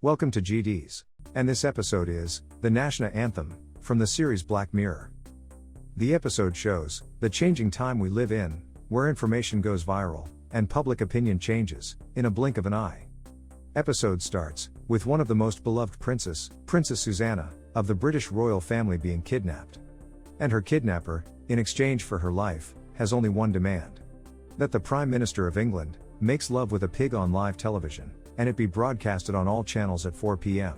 Welcome to GDs. And this episode is the national anthem from the series Black Mirror. The episode shows the changing time we live in, where information goes viral and public opinion changes in a blink of an eye. Episode starts with one of the most beloved Princess Susanna, of the British royal family being kidnapped. And her kidnapper, in exchange for her life, has only one demand: that the Prime Minister of England makes love with a pig on live television, and it be broadcasted on all channels at 4 p.m.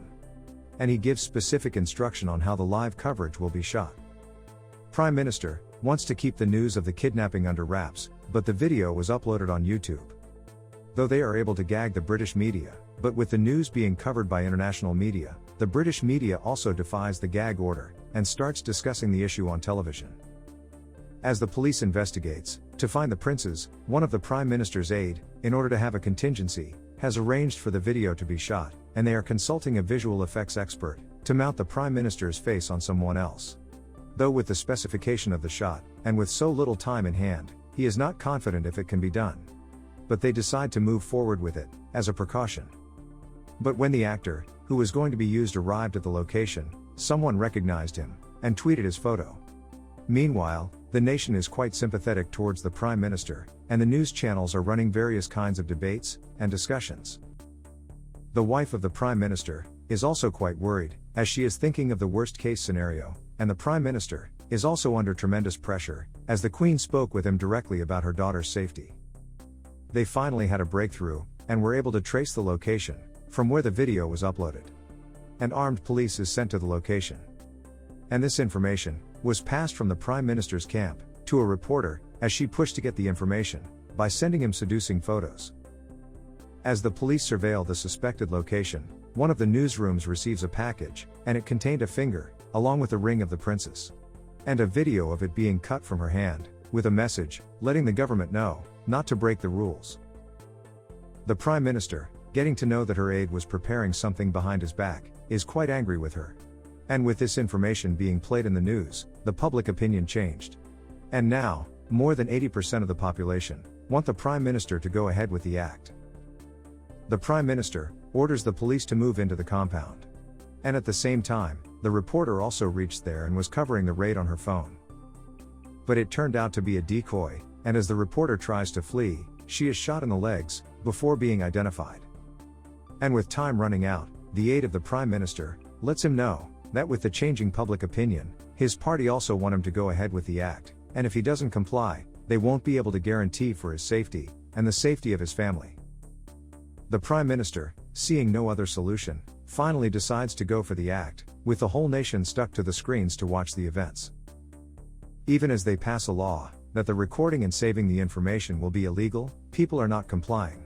And he gives specific instruction on how the live coverage will be shot. Prime Minister wants to keep the news of the kidnapping under wraps, but the video was uploaded on YouTube. Though they are able to gag the British media, but with the news being covered by international media, the British media also defies the gag order, and starts discussing the issue on television. As the police investigates to find the princes, one of the Prime Minister's aide, in order to have a contingency, has arranged for the video to be shot, and they are consulting a visual effects expert to mount the Prime Minister's face on someone else. Though with the specification of the shot, and with so little time in hand, he is not confident if it can be done. But they decide to move forward with it, as a precaution. But when the actor, who was going to be used, arrived at the location, someone recognized him, and tweeted his photo. Meanwhile, the nation is quite sympathetic towards the Prime Minister, and the news channels are running various kinds of debates and discussions. The wife of the Prime Minister is also quite worried, as she is thinking of the worst-case scenario, and the Prime Minister is also under tremendous pressure, as the Queen spoke with him directly about her daughter's safety. They finally had a breakthrough, and were able to trace the location from where the video was uploaded. And armed police is sent to the location. And this information was passed from the Prime Minister's camp to a reporter, as she pushed to get the information by sending him seducing photos. As the police surveil the suspected location, one of the newsrooms receives a package, and it contained a finger, along with the ring of the princess. And a video of it being cut from her hand, with a message letting the government know not to break the rules. The Prime Minister, getting to know that her aide was preparing something behind his back, is quite angry with her. And with this information being played in the news, the public opinion changed. And now, more than 80% of the population want the Prime Minister to go ahead with the act. The Prime Minister orders the police to move into the compound. And at the same time, the reporter also reached there and was covering the raid on her phone. But it turned out to be a decoy, and as the reporter tries to flee, she is shot in the legs before being identified. And with time running out, the aide of the Prime Minister lets him know that with the changing public opinion, his party also want him to go ahead with the act, and if he doesn't comply, they won't be able to guarantee for his safety and the safety of his family. The Prime Minister, seeing no other solution, finally decides to go for the act, with the whole nation stuck to the screens to watch the events. Even as they pass a law that the recording and saving the information will be illegal, people are not complying.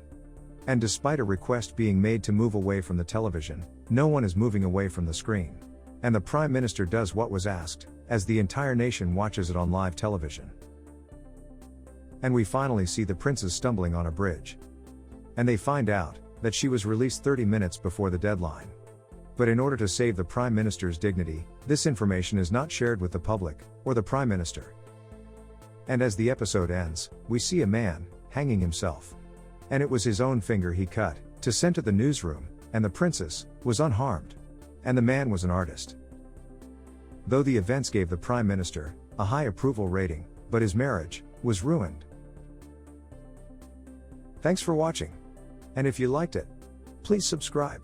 And despite a request being made to move away from the television, no one is moving away from the screen. And the Prime Minister does what was asked, as the entire nation watches it on live television. And we finally see the princess stumbling on a bridge. And they find out that she was released 30 minutes before the deadline. But in order to save the Prime Minister's dignity, this information is not shared with the public, or the Prime Minister. And as the episode ends, we see a man hanging himself. And it was his own finger he cut to send to the newsroom, and the princess was unharmed. And the man was an artist. Though the events gave the Prime Minister a high approval rating, but his marriage was ruined. Thanks for watching. And if you liked it, please subscribe.